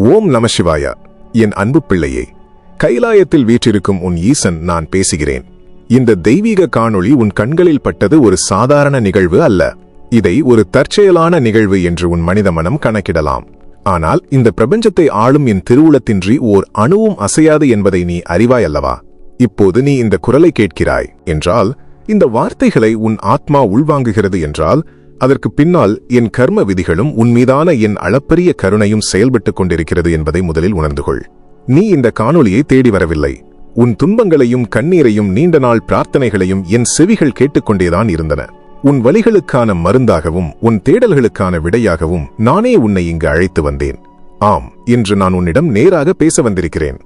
ஓம் நம சிவாயா. என் அன்பு பிள்ளையே, கைலாயத்தில் வீற்றிருக்கும் உன் ஈசன் நான் பேசுகிறேன். இந்த தெய்வீக காணொளி உன் கண்களில் பட்டது ஒரு சாதாரண நிகழ்வு அல்ல. இதை ஒரு தற்செயலான நிகழ்வு என்று உன் மனித மனம் கணக்கிடலாம். ஆனால் இந்த பிரபஞ்சத்தை ஆளும் என் திருவுளத்தின்றி ஓர் அணுவும் அசையாது என்பதை நீ அறிவாய் அல்லவா? இப்போது நீ இந்த குரலை கேட்கிறாய் என்றால், இந்த வார்த்தைகளை உன் ஆத்மா உள்வாங்குகிறது என்றால், அதற்கு பின்னால் என் கர்ம விதிகளும் உன்மீதான என் அளப்பரிய கருணையும் செயல்பட்டுக் கொண்டிருக்கிறது என்பதை முதலில் உணர்ந்துகொள். நீ இந்த காணொளியை தேடி வரவில்லை. உன் துன்பங்களையும் கண்ணீரையும் நீண்ட நாள் பிரார்த்தனைகளையும் என் செவிகள் கேட்டுக்கொண்டேதான் இருந்தன. உன் வலிகளுக்கான மருந்தாகவும் உன் தேடல்களுக்கான விடையாகவும் நானே உன்னை இங்கு அழைத்து வந்தேன். ஆம், இன்று நான் உன்னிடம் நேராக பேச வந்திருக்கிறேன்.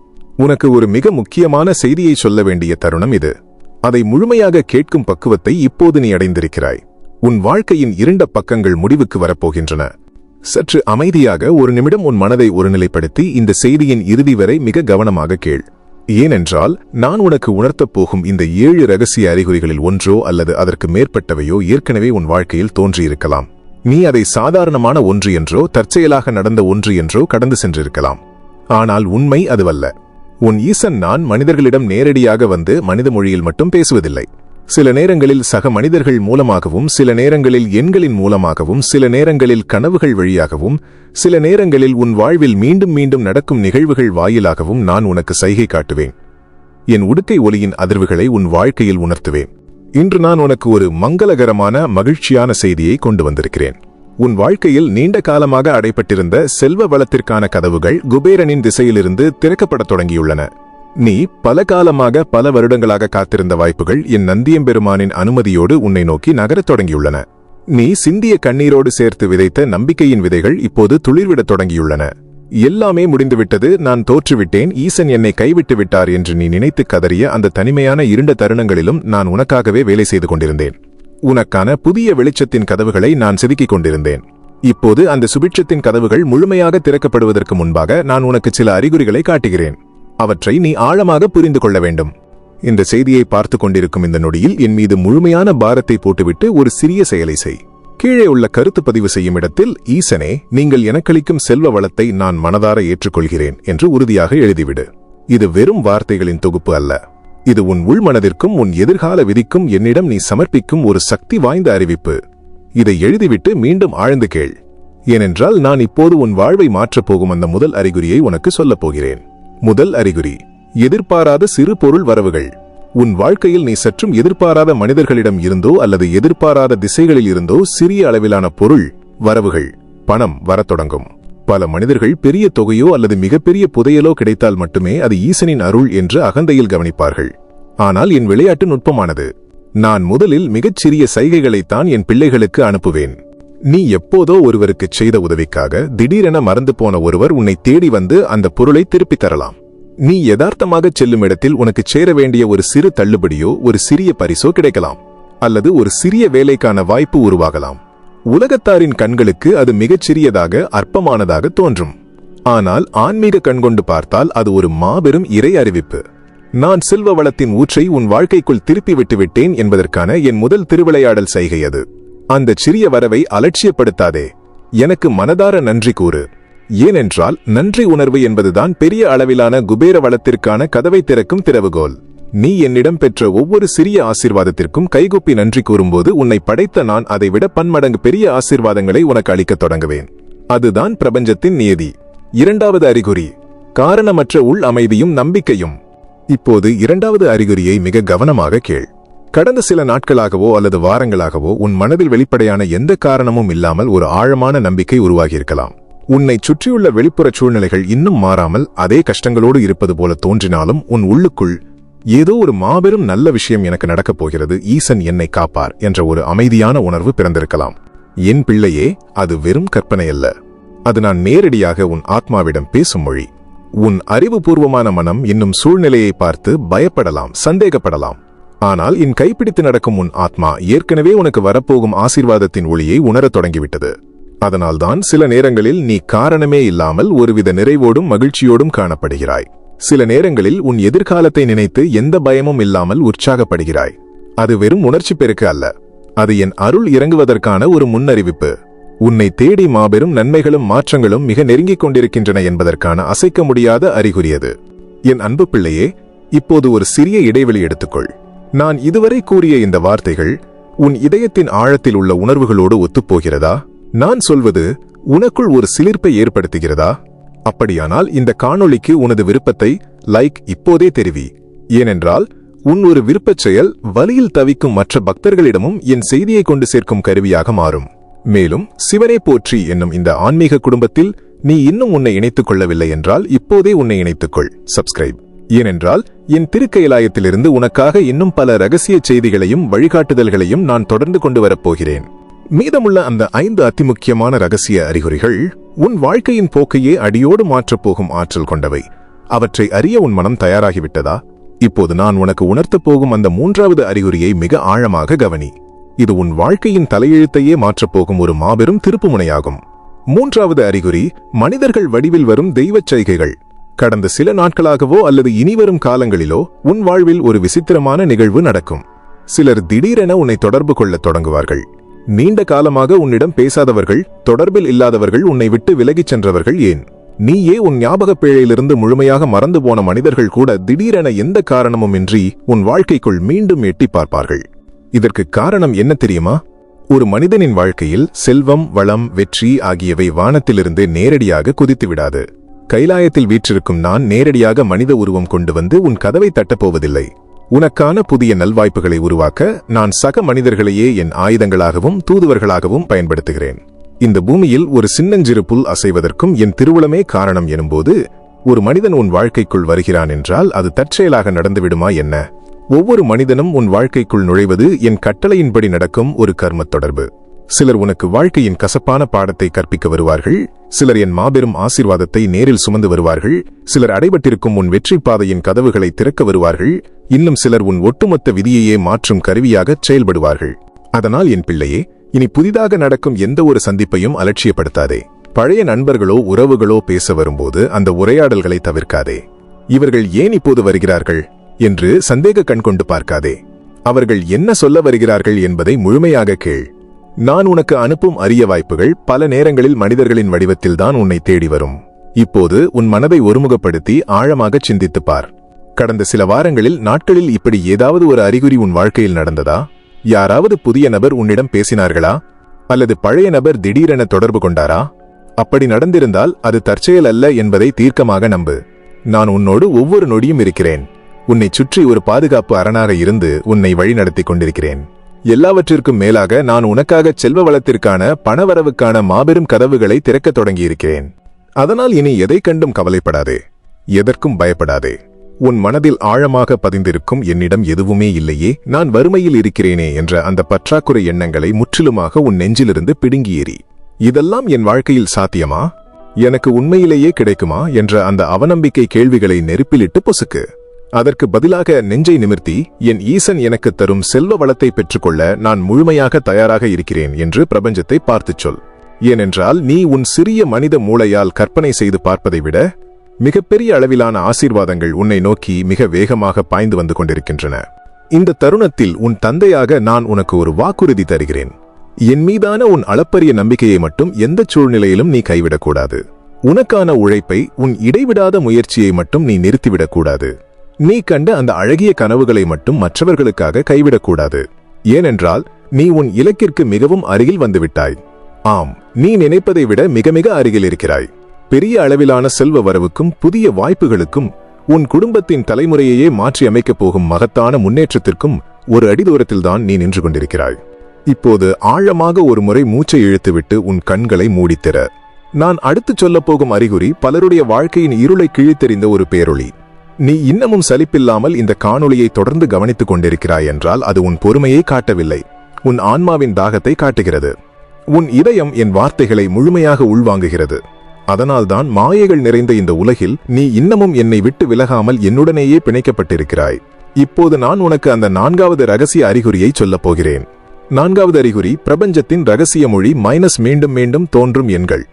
உனக்கு ஒரு மிக முக்கியமான செய்தியை சொல்ல வேண்டிய தருணம் இது. அதை முழுமையாக கேட்கும் பக்குவத்தை இப்போது நீ அடைந்திருக்கிறாய். உன் வாழ்க்கையின் இருண்ட பக்கங்கள் முடிவுக்கு வரப்போகின்றன. சற்று அமைதியாக ஒரு நிமிடம் உன் மனதை ஒருநிலைப்படுத்தி இந்த செய்தியின் இறுதி வரை மிக கவனமாக கேள். ஏனென்றால் நான் உனக்கு உணர்த்தப் போகும் இந்த 7 ரகசிய அறிகுறிகளில் ஒன்றோ அல்லது அதற்கு மேற்பட்டவையோ ஏற்கனவே உன் வாழ்க்கையில் தோன்றியிருக்கலாம். நீ அதை சாதாரணமான ஒன்று என்றோ தற்செயலாக நடந்த ஒன்று என்றோ கடந்து சென்றிருக்கலாம். ஆனால் உண்மை அதுவல்ல. உன் ஈசன் நான் மனிதர்களிடம் நேரடியாக வந்து மனித மொழியில் மட்டும் பேசுவதில்லை. சில நேரங்களில் சக மனிதர்கள் மூலமாகவும், சில நேரங்களில் எண்களின் மூலமாகவும், சில நேரங்களில் கனவுகள் வழியாகவும், சில நேரங்களில் உன் வாழ்வில் மீண்டும் மீண்டும் நடக்கும் நிகழ்வுகள் வாயிலாகவும் நான் உனக்கு சைகை காட்டுவேன். என் உடுக்கை ஒலியின் அதிர்வுகளை உன் வாழ்க்கையில் உணர்த்துவேன். இன்று நான் உனக்கு ஒரு மங்களகரமான மகிழ்ச்சியான செய்தியை கொண்டு வந்திருக்கிறேன். உன் வாழ்க்கையில் நீண்ட காலமாக அடைபட்டிருந்த செல்வ வளத்திற்கான கதவுகள் குபேரனின் திசையிலிருந்து திறக்கப்படத் தொடங்கியுள்ளன. நீ பல காலமாக பல வருடங்களாக காத்திருந்த வாய்ப்புகள் என் நந்தியம்பெருமானின் அனுமதியோடு உன்னை நோக்கி நகரத் தொடங்கியுள்ளன. நீ சிந்திய கண்ணீரோடு சேர்த்து விதைத்த நம்பிக்கையின் விதைகள் இப்போது துளிர்விடத் தொடங்கியுள்ளன. எல்லாமே முடிந்துவிட்டது, நான் தோற்றுவிட்டேன், ஈசன் என்னை கைவிட்டு விட்டார் என்று நீ நினைத்து கதறிய அந்த தனிமையான இருண்ட தருணங்களிலும் நான் உனக்காகவே வேலை செய்து கொண்டிருந்தேன். உனக்கான புதிய வெளிச்சத்தின் கதவுகளை நான் செதுக்கிக் கொண்டிருந்தேன். இப்போது அந்த சுபிட்சத்தின் கதவுகள் முழுமையாக திறக்கப்படுவதற்கு முன்பாக நான் உனக்கு சில அறிகுறிகளை காட்டுகிறேன். அவற்றை நீ ஆழமாக புரிந்து கொள்ள வேண்டும். இந்த செய்தியை பார்த்து கொண்டிருக்கும் இந்த நொடியில் என் மீது முழுமையான பாரத்தை போட்டுவிட்டு ஒரு சிறிய செயலை செய். கீழே உள்ள கருத்து பதிவு செய்யும் இடத்தில், ஈசனே, நீங்கள் எனக்களிக்கும் செல்வ வளத்தை நான் மனதார ஏற்றுக்கொள்கிறேன் என்று உறுதியாக எழுதிவிடு. இது வெறும் வார்த்தைகளின் தொகுப்பு அல்ல. இது உன் உள்மனதிற்கும் உன் எதிர்கால விதிக்கும் என்னிடம் நீ சமர்ப்பிக்கும் ஒரு சக்தி வாய்ந்த அறிவிப்பு. இதை எழுதிவிட்டு மீண்டும் ஆழ்ந்து கேள். ஏனென்றால் நான் இப்போது உன் வாழ்வை மாற்றப் போகும் அந்த முதல் அறிகுறியை உனக்கு சொல்லப் போகிறேன். முதல் அறிகுறி: எதிர்பாராத சிறு பொருள் வரவுகள். உன் வாழ்க்கையில் நீ சற்றும் எதிர்பாராத மனிதர்களிடம் இருந்தோ அல்லது எதிர்பாராத திசைகளில் இருந்தோ சிறிய அளவிலான பொருள் வரவுகள், பணம் வரத் தொடங்கும். பல மனிதர்கள் பெரிய தொகையோ அல்லது மிகப்பெரிய புதையலோ கிடைத்தால் மட்டுமே அது ஈசனின் அருள் என்று அகந்தையில் கவனிப்பார்கள். ஆனால் என் விளையாட்டு நுட்பமானது. நான் முதலில் மிகச்சிறிய சைகைகளைத்தான் என் பிள்ளைகளுக்கு அனுப்புவேன். நீ எப்போதோ ஒருவருக்கு செய்த உதவிக்காக திடீரென மறந்து போன ஒருவர் உன்னை தேடி வந்து அந்த பொருளை திருப்பித் தரலாம். நீ யதார்த்தமாக செல்லும் இடத்தில் உனக்கு சேர வேண்டிய ஒரு சிறு தள்ளுபடியோ ஒரு சிறிய பரிசோ கிடைக்கலாம். அல்லது ஒரு சிறிய வேலைக்கான வாய்ப்பு உருவாகலாம். உலகத்தாரின் கண்களுக்கு அது மிகச்சிறியதாக அற்பமானதாக தோன்றும். ஆனால் ஆன்மீக கண்கொண்டு பார்த்தால் அது ஒரு மாபெரும் இறை அறிவிப்பு. நான் செல்வ வளத்தின் ஊற்றை உன் வாழ்க்கைக்குள் திருப்பி விட்டுவிட்டேன் என்பதற்கான என் முதல் திருவிளையாடல் செய்கை அது. அந்த சிறிய வரவை அலட்சியப்படுத்தாதே. எனக்கு மனதார நன்றி கூறு. ஏனென்றால் நன்றி உணர்வு என்பதுதான் பெரிய அளவிலான குபேர வளத்திற்கான கதவை திறக்கும் திறவுகோல். நீ என்னிடம் பெற்ற ஒவ்வொரு சிறிய ஆசீர்வாதத்திற்கும் கைகூப்பி நன்றி கூறும்போது உன்னை படைத்த நான் அதைவிட பன்மடங்கு பெரிய ஆசீர்வாதங்களை உனக்கு அளிக்கத் தொடங்குவேன். அதுதான் பிரபஞ்சத்தின் நியதி. இரண்டாவது அறிகுறி: காரணமற்ற உள் அமைதியும் நம்பிக்கையும். இப்போது இரண்டாவது அறிகுறியை மிக கவனமாக கேள். கடந்த சில நாட்களாகவோ அல்லது வாரங்களாகவோ உன் மனதில் வெளிப்படையான எந்த காரணமும் இல்லாமல் ஒரு ஆழமான நம்பிக்கை உருவாகியிருக்கலாம். உன்னை சுற்றியுள்ள வெளிப்புற சூழ்நிலைகள் இன்னும் மாறாமல் அதே கஷ்டங்களோடு இருப்பது போல தோன்றினாலும் உன் உள்ளுக்குள் ஏதோ ஒரு மாபெரும் நல்ல விஷயம் எனக்கு நடக்கப் போகிறது, ஈசன் என்னை காப்பார் என்ற ஒரு அமைதியான உணர்வு பிறந்திருக்கலாம். என் பிள்ளையே, அது வெறும் கற்பனை அல்ல. அது நான் நேரடியாக உன் ஆத்மாவிடம் பேசும் மொழி. உன் அறிவுபூர்வமான மனம் இன்னும் சூழ்நிலையை பார்த்து பயப்படலாம், சந்தேகப்படலாம். ஆனால் என் கைப்பிடித்து நடக்கும் உன் ஆத்மா ஏற்கனவே உனக்கு வரப்போகும் ஆசீர்வாதத்தின் ஒளியை உணரத் தொடங்கிவிட்டது. அதனால்தான் சில நேரங்களில் நீ காரணமே இல்லாமல் ஒருவித நிறைவோடும் மகிழ்ச்சியோடும் காணப்படுகிறாய். சில நேரங்களில் உன் எதிர்காலத்தை நினைத்து எந்த பயமும் இல்லாமல் உற்சாகப்படுகிறாய். அது வெறும் உணர்ச்சி பெருக்கு அல்ல. அது என் அருள் இறங்குவதற்கான ஒரு முன்னறிவிப்பு. உன்னை தேடி மாபெரும் நன்மைகளும் மாற்றங்களும் மிக நெருங்கிக் கொண்டிருக்கின்றன என்பதற்கான அசைக்க முடியாத அறிகுறி அது. என் அன்பு பிள்ளையே, இப்போது ஒரு சிறிய இடைவெளி எடுத்துக்கொள். நான் இதுவரை கூறிய இந்த வார்த்தைகள் உன் இதயத்தின் ஆழத்தில் உள்ள உணர்வுகளோடு ஒத்துப்போகிறதா? நான் சொல்வது உனக்குள் ஒரு சிலிர்ப்பை ஏற்படுத்துகிறதா? அப்படியானால் இந்த காணொளிக்கு உனது விருப்பத்தை லைக் இப்போதே தெரிவி. ஏனென்றால் உன் ஒரு விருப்பச் செயல் வலியில் தவிக்கும் மற்ற பக்தர்களிடமும் என் செய்தியை கொண்டு சேர்க்கும் கருவியாக மாறும். மேலும் சிவனே போற்றி என்னும் இந்த ஆன்மீக குடும்பத்தில் நீ இன்னும் உன்னை இணைத்துக் கொள்ளவில்லை என்றால் இப்போதே உன்னை இணைத்துக்கொள். சப்ஸ்கிரைப். ஏனென்றால் என் திருக்கைலாயத்திலிருந்து உனக்காக இன்னும் பல ரகசிய செய்திகளையும் வழிகாட்டுதல்களையும் நான் தொடர்ந்து கொண்டு வரப்போகிறேன். மீதமுள்ள அந்த 5 அதிமுக்கியமான ரகசிய அறிகுறிகள் உன் வாழ்க்கையின் போக்கையே அடியோடு மாற்றப் போகும் ஆற்றல் கொண்டவை. அவற்றை அறிய உன் மனம் தயாராகிவிட்டதா? இப்போது நான் உனக்கு உணர்த்தப் போகும் அந்த 3வது அறிகுறியை மிக ஆழமாக கவனி. இது உன் வாழ்க்கையின் தலையெழுத்தையே மாற்றப்போகும் ஒரு மாபெரும் திருப்புமுனையாகும். 3வது அறிகுறி மனிதர்கள் வடிவில் வரும் தெய்வச் செய்கைகள். கடந்த சில நாட்களாகவோ அல்லது இனிவரும் காலங்களிலோ உன் வாழ்வில் ஒரு விசித்திரமான நிகழ்வு நடக்கும். சிலர் திடீரென உன்னை தொடர்பு கொள்ளத் தொடங்குவார்கள். நீண்ட காலமாக உன்னிடம் பேசாதவர்கள், தொடர்பில் இல்லாதவர்கள், உன்னை விட்டு விலகிச் சென்றவர்கள், ஏன் நீயே உன் ஞாபகப் பேழையிலிருந்து முழுமையாக மறந்து போன மனிதர்கள் கூட திடீரென எந்த காரணமுமின்றி உன் வாழ்க்கைக்குள் மீண்டும் எட்டி பார்ப்பார்கள். இதற்கு காரணம் என்ன தெரியுமா? ஒரு மனிதனின் வாழ்க்கையில் செல்வம், வளம், வெற்றி ஆகியவை வானத்திலிருந்து நேரடியாக குதித்துவிடாது. கைலாயத்தில் வீற்றிருக்கும் நான் நேரடியாக மனித உருவம் கொண்டு வந்து உன் கதவை தட்டப்போவதில்லை. உனக்கான புதிய நல்வாய்ப்புகளை உருவாக்க நான் சக மனிதர்களையே என் ஆயுதங்களாகவும் தூதுவர்களாகவும் பயன்படுத்துகிறேன். இந்த பூமியில் ஒரு சின்னஞ்சிறு புல் அசைவதற்கும் என் திருவுளமே காரணம் எனும்போது ஒரு மனிதன் உன் வாழ்க்கைக்குள் வருகிறான் என்றால் அது தற்செயலாக நடந்துவிடுமா என்ன? ஒவ்வொரு மனிதனும் உன் வாழ்க்கைக்குள் நுழைவது என் கட்டளையின்படி நடக்கும் ஒரு கர்மத் தொடர்பு. சிலர் உனக்கு வாழ்க்கையின் கசப்பான பாடத்தை கற்பிக்க வருவார்கள். சிலர் என் மாபெரும் ஆசீர்வாதத்தை நேரில் சுமந்து வருவார்கள். சிலர் அடைபட்டிருக்கும் உன் வெற்றி பாதையின் கதவுகளை திறக்க வருவார்கள். இன்னும் சிலர் உன் ஒட்டுமொத்த விதியையே மாற்றும் கருவியாக செயல்படுவார்கள். அதனால் என் பிள்ளையே, இனி புதிதாக நடக்கும் எந்த ஒரு சந்திப்பையும் அலட்சியப்படுத்தாதே. பழைய நண்பர்களோ உறவுகளோ பேச வரும்போது அந்த உரையாடல்களை தவிர்க்காதே. இவர்கள் ஏன் இப்போது வருகிறார்கள் என்று சந்தேக கண் கொண்டு பார்க்காதே. அவர்கள் என்ன சொல்ல வருகிறார்கள் என்பதை முழுமையாக கேள். நான் உனக்கு அனுப்பும் அரிய வாய்ப்புகள் பல நேரங்களில் மனிதர்களின் வடிவத்தில்தான் உன்னை தேடி வரும். இப்போது உன் மனதை ஒருமுகப்படுத்தி ஆழமாக சிந்தித்துப் பார். கடந்த சில வாரங்களில், நாட்களில் இப்படி ஏதாவது ஒரு அறிகுறி உன் வாழ்க்கையில் நடந்ததா? யாராவது புதிய நபர் உன்னிடம் பேசினார்களா? அல்லது பழைய நபர் திடீரென தொடர்பு கொண்டாரா? அப்படி நடந்திருந்தால் அது தற்செயல் அல்ல என்பதை தீர்க்கமாக நம்பு. நான் உன்னோடு ஒவ்வொரு நொடியும் இருக்கிறேன். உன்னை சுற்றி ஒரு பாதுகாப்பு அரணாக இருந்து உன்னை வழிநடத்தி கொண்டிருக்கிறேன். எல்லாவற்றிற்கும் மேலாக நான் உனக்காக செல்வ வளத்திற்கான, பணவரவுக்கான மாபெரும் கதவுகளை திறக்கத் தொடங்கியிருக்கிறேன். அதனால் இனி எதை கண்டும் கவலைப்படாதே, எதற்கும் பயப்படாதே. உன் மனதில் ஆழமாக பதிந்திருக்கும் என்னிடம் எதுவுமே இல்லையே, நான் வறுமையில் இருக்கிறேனே என்ற அந்த பற்றாக்குறை எண்ணங்களை முற்றிலுமாக உன் நெஞ்சிலிருந்து பிடுங்கி எறி. இதெல்லாம் என் வாழ்க்கையில் சாத்தியமா? எனக்கு உண்மையிலேயே கிடைக்குமா என்ற அந்த அவநம்பிக்கை கேள்விகளை நெருப்பிலிட்டு பொசுக்கு. அதற்கு பதிலாக நெஞ்சை நிமிர்த்தி, என் ஈசன் எனக்கு தரும் செல்வ வளத்தை பெற்றுக்கொள்ள நான் முழுமையாக தயாராக இருக்கிறேன் என்று பிரபஞ்சத்தை பார்த்துச் சொல். ஏனென்றால் நீ உன் சிறிய மனித மூளையால் கற்பனை செய்து பார்ப்பதை விட மிகப்பெரிய அளவிலான ஆசீர்வாதங்கள் உன்னை நோக்கி மிக வேகமாக பாய்ந்து வந்து கொண்டிருக்கின்றன. இந்த தருணத்தில் உன் தந்தையாக நான் உனக்கு ஒரு வாக்குறுதி தருகிறேன். என் மீதான உன் அளப்பரிய நம்பிக்கையை மட்டும் எந்த சூழ்நிலையிலும் நீ கைவிடக்கூடாது. உனக்கான உழைப்பை, உன் இடைவிடாத முயற்சியை மட்டும் நீ நிறுத்திவிடக்கூடாது. நீ கண்ட அந்த அழகிய கனவுகளை மட்டும் மற்றவர்களுக்காக கைவிடக்கூடாது. ஏனென்றால் நீ உன் இலக்கிற்கு மிகவும் அருகில் வந்துவிட்டாய். ஆம், நீ நினைப்பதை விட மிக மிக அருகில் இருக்கிறாய். பெரிய அளவிலான செல்வ வரவுக்கும் புதிய வாய்ப்புகளுக்கும், உன் குடும்பத்தின் தலைமுறையையே மாற்றி அமைக்கப் போகும் மகத்தான முன்னேற்றத்திற்கும் ஒரு அடி தூரத்தில்தான் நீ நின்று கொண்டிருக்கிறாய். இப்போது ஆழமாக ஒரு முறை மூச்சை இழுத்துவிட்டு உன் கண்களை மூடித்திற. நான் அடுத்துச் சொல்லப்போகும் அறிகுறி பலருடைய வாழ்க்கையின் இருளை கிழித்தெறிந்த ஒரு பேரொளி. நீ இன்னமும் சலிப்பில்லாமல் இந்த காணொளியை தொடர்ந்து கவனித்துக் கொண்டிருக்கிறாய் என்றால் அது உன் பொறுமையை காட்டவில்லை, உன் ஆன்மாவின் தாகத்தை காட்டுகிறது. உன் இதயம் என் வார்த்தைகளை முழுமையாக உள்வாங்குகிறது. அதனால்தான் மாயைகள் நிறைந்த இந்த உலகில் நீ இன்னமும் என்னை விட்டு விலகாமல் என்னுடனேயே பிணைக்கப்பட்டிருக்கிறாய். இப்போது நான் உனக்கு அந்த 4வது ரகசிய அறிகுறியை சொல்லப் போகிறேன். 4வது அறிகுறி பிரபஞ்சத்தின் ரகசிய மொழி மீண்டும் மீண்டும் தோன்றும் எண்கள்.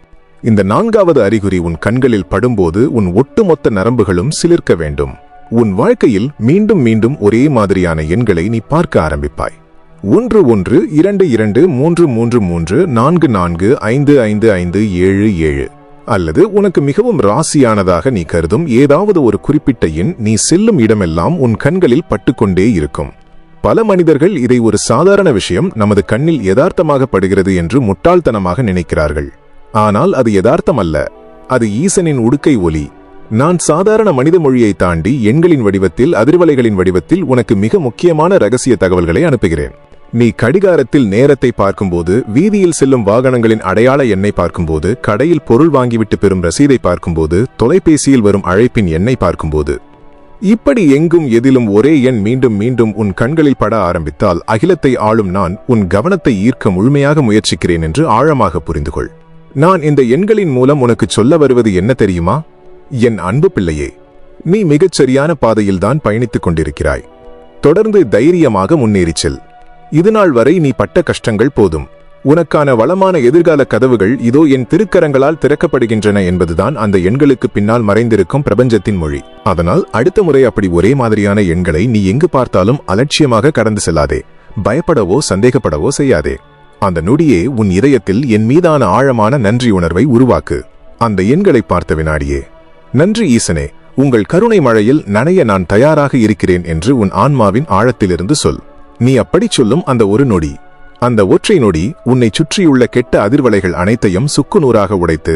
இந்த 4வது அறிகுறி உன் கண்களில் படும்போது உன் ஒட்டுமொத்த நரம்புகளும் சிலிர்க்க வேண்டும். உன் வாழ்க்கையில் மீண்டும் மீண்டும் ஒரே மாதிரியான எண்களை நீ பார்க்க ஆரம்பிப்பாய். 11223334455577 அல்லது உனக்கு மிகவும் ராசியானதாக நீ கருதும் ஏதாவது ஒரு குறிப்பிட்ட எண் நீ செல்லும் இடமெல்லாம் உன் கண்களில் பட்டுக்கொண்டே இருக்கும். பல மனிதர்கள் இதை ஒரு சாதாரண விஷயம், நமது கண்ணில் யதார்த்தமாக படுகிறது என்று முட்டாள்தனமாக நினைக்கிறார்கள். ஆனால் அது யதார்த்தம் அல்ல, அது ஈசனின் உடுக்கை ஒலி. நான் சாதாரண மனித மொழியை தாண்டி எண்களின் வடிவத்தில், அதிர்வலைகளின் வடிவத்தில் உனக்கு மிக முக்கியமான ரகசிய தகவல்களை அனுப்புகிறேன். நீ கடிகாரத்தில் நேரத்தை பார்க்கும்போது, வீதியில் செல்லும் வாகனங்களின் அடையாள எண்ணை பார்க்கும்போது, கடையில் பொருள் வாங்கிவிட்டு பெறும் ரசீதை பார்க்கும்போது, தொலைபேசியில் வரும் அழைப்பின் எண்ணை பார்க்கும்போது, இப்படி எங்கும் எதிலும் ஒரே எண் மீண்டும் மீண்டும் உன் கண்களில் பட ஆரம்பித்தால், அகிலத்தை ஆளும் நான் உன் கவனத்தை ஈர்க்க முழுமையாக முயற்சிக்கிறேன் என்று ஆழமாக புரிந்துகொள். நான் இந்த எண்களின் மூலம் உனக்கு சொல்ல வருவது என்ன தெரியுமா? என் அன்பு பிள்ளையே, நீ மிகச் சரியான பாதையில்தான் பயணித்துக் கொண்டிருக்கிறாய். தொடர்ந்து தைரியமாக முன்னேறிச் செல். இதுநாள் வரை நீ பட்ட கஷ்டங்கள் போதும். உனக்கான வளமான எதிர்கால கதவுகள் இதோ என் திருக்கரங்களால் திறக்கப்படுகின்றன என்பதுதான் அந்த எண்களுக்கு பின்னால் மறைந்திருக்கும் பிரபஞ்சத்தின் மொழி. அதனால் அடுத்த முறை அப்படி ஒரே மாதிரியான எண்களை நீ எங்கு பார்த்தாலும் அலட்சியமாக கடந்து செல்லாதே. பயப்படவோ சந்தேகப்படவோ செய்யாதே. அந்த நொடியே உன் இதயத்தில் என் மீதான ஆழமான நன்றி உணர்வை உருவாக்கு. அந்த எண்களை பார்த்த வினாடியே, நன்றி ஈசனே, உங்கள் கருணை மழையில் நனைய நான் தயாராக இருக்கிறேன் என்று உன் ஆன்மாவின் ஆழத்திலிருந்து சொல். நீ அப்படி சொல்லும் அந்த ஒரு நொடி, அந்த ஒற்றை நொடி உன்னை சுற்றியுள்ள கெட்ட அதிர்வலைகள் அனைத்தையும் சுக்குநூறாக உடைத்து